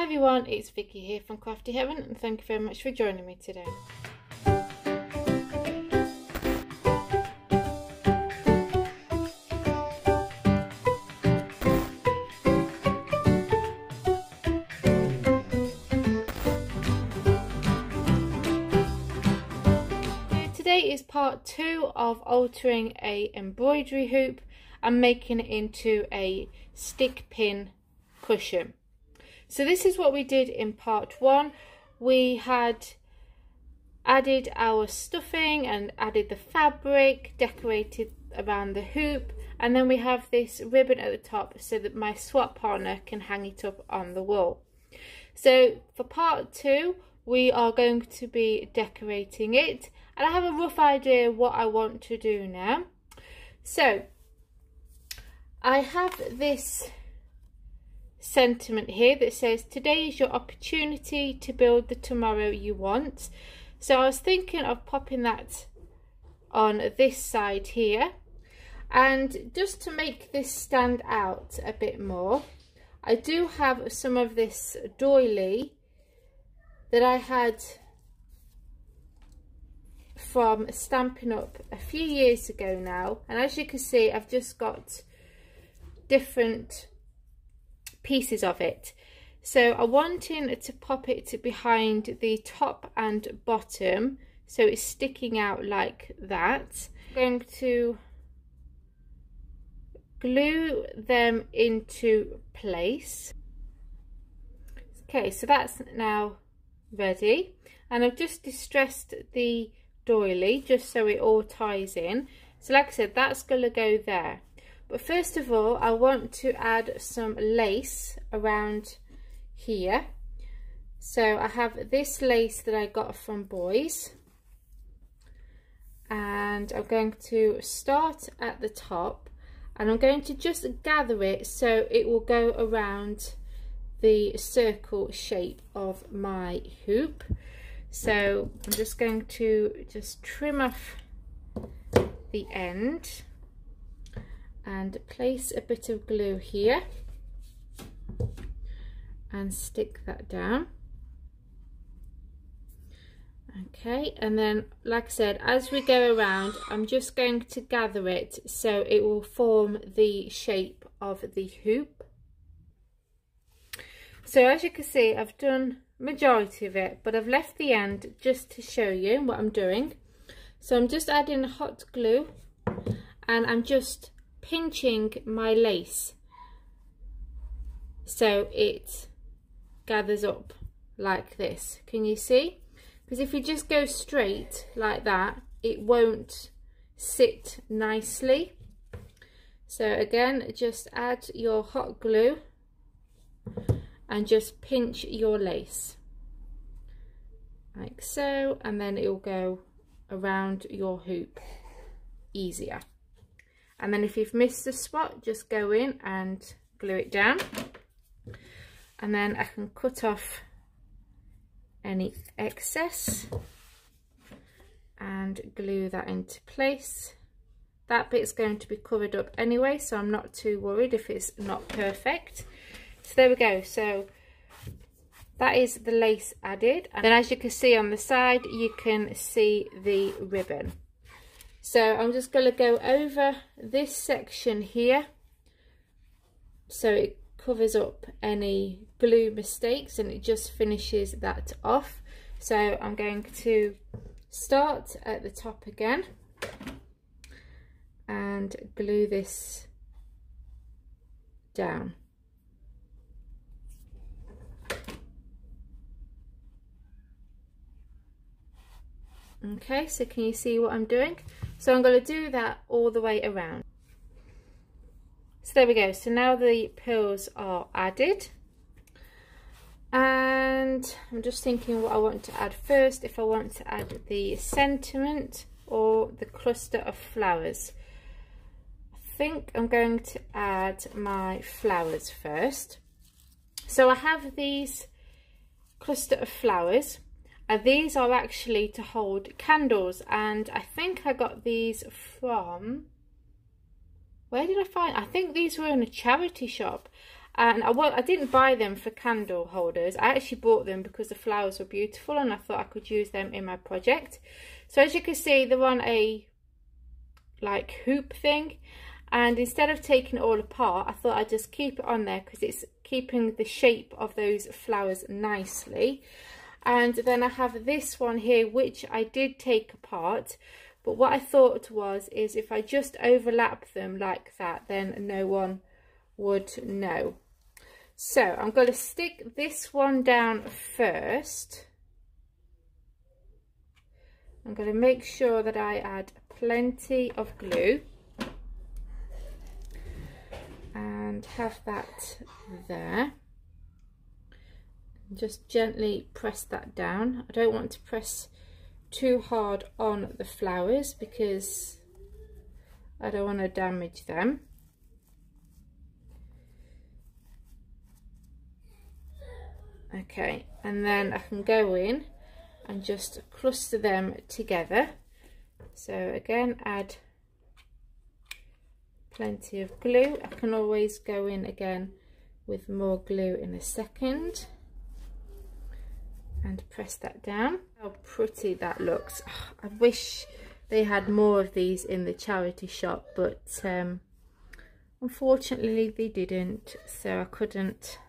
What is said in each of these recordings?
Hi everyone, it's Vicky here from Crafty Heaven and thank you very much for joining me today. Today is part 2 of altering a embroidery hoop and making it into a stick pin cushion. So this is what we did in part 1. We had added our stuffing and added the fabric, decorated around the hoop, and then we have this ribbon at the top so that my swap partner can hang it up on the wall. So for part 2 we are going to be decorating it, and I have a rough idea what I want to do now. So I have this sentiment here that says today is your opportunity to build the tomorrow you want. So I was thinking of popping that on this side here, and just to make this stand out a bit more, I do have some of this doily that I had from Stampin' Up a few years ago now, and as you can see I've just got different pieces of it. So I'm wanting to pop it behind the top and bottom so it's sticking out like that. I'm going to glue them into place. Okay, so that's now ready, and I've just distressed the doily just so it all ties in. So like I said, that's going to go there. But first of all, I want to add some lace around here. So I have this lace that I got from Boys, and I'm going to start at the top, and I'm going to just gather it so it will go around the circle shape of my hoop. So I'm just going to just trim off the end and place a bit of glue here and stick that down. Okay, and then like I said, as we go around I'm just going to gather it so it will form the shape of the hoop. So as you can see, I've done majority of it, but I've left the end just to show you what I'm doing. So I'm just adding hot glue and I'm just pinching my lace so it gathers up like this. Can you see? Because if you just go straight like that, it won't sit nicely. So again, just add your hot glue and just pinch your lace like so, and then it will go around your hoop easier. And then if you've missed the spot, just go in and glue it down, and then I can cut off any excess and glue that into place. That bit's going to be covered up anyway, so I'm not too worried if it's not perfect. So there we go. So that is the lace added, and then as you can see on the side you can see the ribbon. So I'm just going to go over this section here so it covers up any glue mistakes and it just finishes that off. So I'm going to start at the top again and glue this down. Okay, so can you see what I'm doing? So I'm going to do that all the way around. So there we go. So now the pearls are added, and I'm just thinking what I want to add first, if I want to add the sentiment or the cluster of flowers. I think I'm going to add my flowers first. So I have these cluster of flowers. These are actually to hold candles, and I think I got these from, where did I find? I think these were in a charity shop. And I didn't buy them for candle holders. I actually bought them because the flowers were beautiful and I thought I could use them in my project. So as you can see, they're on a like hoop thing, and instead of taking it all apart, I thought I'd just keep it on there because it's keeping the shape of those flowers nicely. And then I have this one here which I did take apart, but what I thought is if I just overlap them like that, then no one would know. So I'm going to stick this one down first. I'm going to make sure that I add plenty of glue and have that there. Just gently press that down. I don't want to press too hard on the flowers because I don't want to damage them. Okay, and then I can go in and just cluster them together. So again, add plenty of glue. I can always go in again with more glue in a second and press that down. How pretty that looks. I wish they had more of these in the charity shop, but unfortunately they didn't, so I couldn't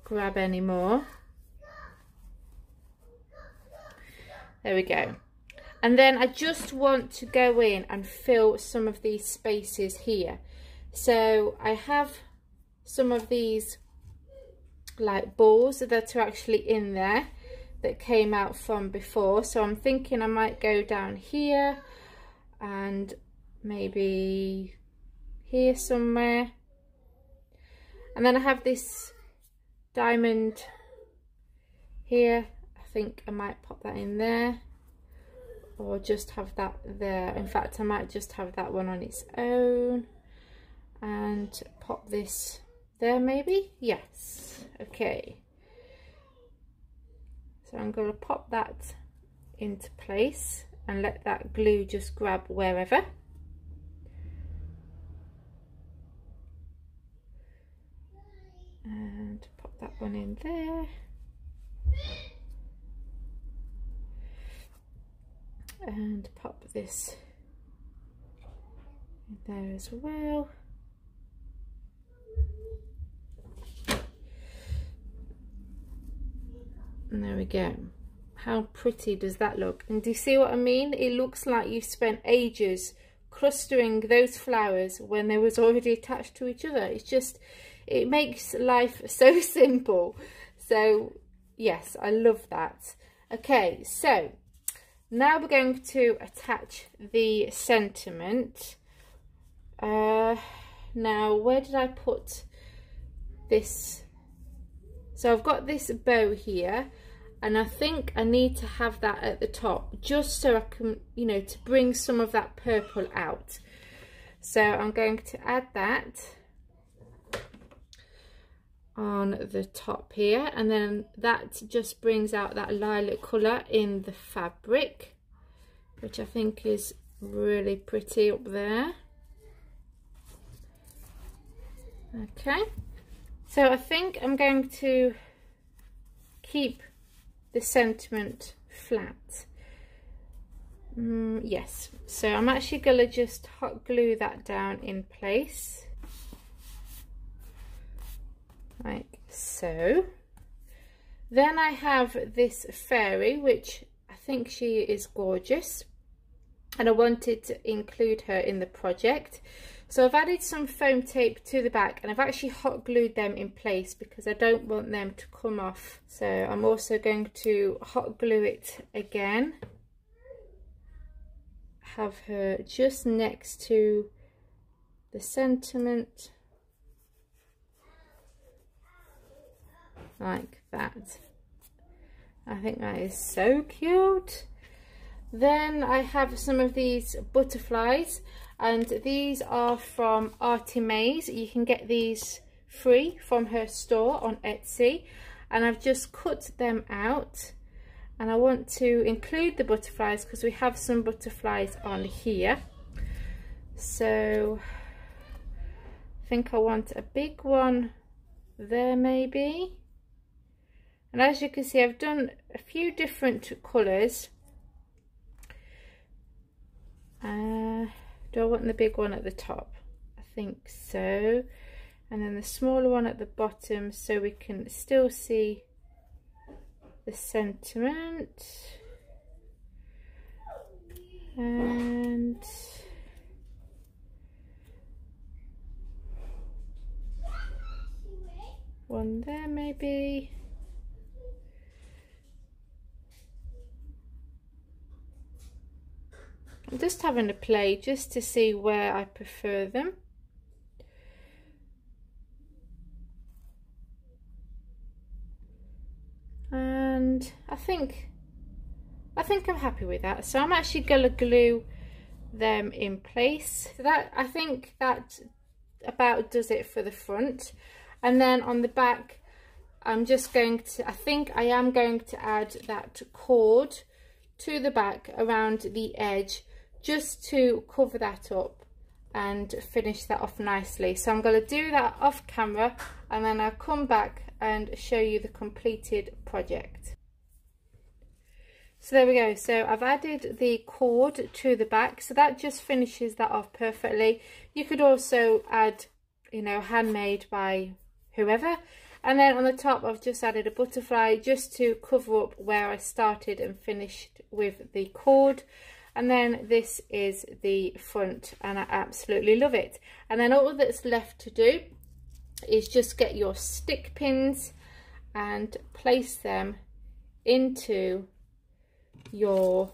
grab any more. There we go. And then I just want to go in and fill some of these spaces here. So I have some of these like balls that are actually in there that came out from before. So I'm thinking I might go down here and maybe here somewhere. And then I have this diamond here. I think I might pop that in there, or just have that there. In fact, I might just have that one on its own and pop this there maybe. Yes, okay. So I'm going to pop that into place and let that glue just grab wherever. And pop that one in there. And pop this in there as well. And there we go. How pretty does that look? And do you see what I mean? It looks like you spent ages clustering those flowers when they was already attached to each other. It's just, it makes life so simple. So yes, I love that. Okay, so now we're going to attach the sentiment. Now, where did I put this? So I've got this bow here, and I think I need to have that at the top just so I can, you know, to bring some of that purple out. So I'm going to add that on the top here, and then that just brings out that lilac colour in the fabric, which I think is really pretty up there. Okay, so I think I'm going to keep the sentiment flat. Yes, so I'm actually going to just hot glue that down in place like so. Then I have this fairy, which I think she is gorgeous, and I wanted to include her in the project. So I've added some foam tape to the back, and I've actually hot glued them in place because I don't want them to come off. So I'm also going to hot glue it again. Have her just next to the sentiment like that. I think that is so cute. Then I have some of these butterflies, and these are from Artie Mays. You can get these free from her store on Etsy, and I've just cut them out, and I want to include the butterflies because we have some butterflies on here. So think I want a big one there maybe. And as you can see, I've done a few different colours. Do I want the big one at the top? I think so. And then the smaller one at the bottom, so we can still see the sentiment. And one there maybe. I'm just having a play just to see where I prefer them. And I think I'm happy with that. So I'm actually gonna glue them in place. So that, I think that about does it for the front. And then on the back, I'm just going to, I think I am going to add that cord to the back around the edge, just to cover that up and finish that off nicely. So I'm going to do that off camera, and then I'll come back and show you the completed project. So there we go. So I've added the cord to the back, so that just finishes that off perfectly. You could also add, you know, handmade by whoever. And then on the top, I've just added a butterfly just to cover up where I started and finished with the cord. And then this is the front, and I absolutely love it. And then all that's left to do is just get your stick pins and place them into your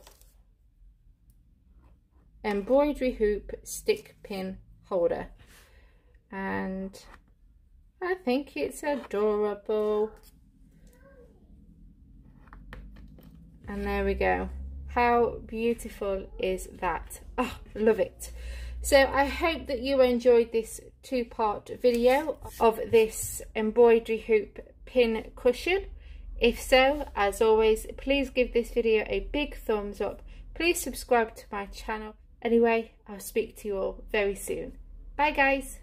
embroidery hoop stick pin holder. And I think it's adorable. And there we go. How beautiful is that? Oh, love it. So I hope that you enjoyed this two-part video of this embroidery hoop pin cushion. If so, as always, please give this video a big thumbs up. Please subscribe to my channel. Anyway, I'll speak to you all very soon. Bye guys.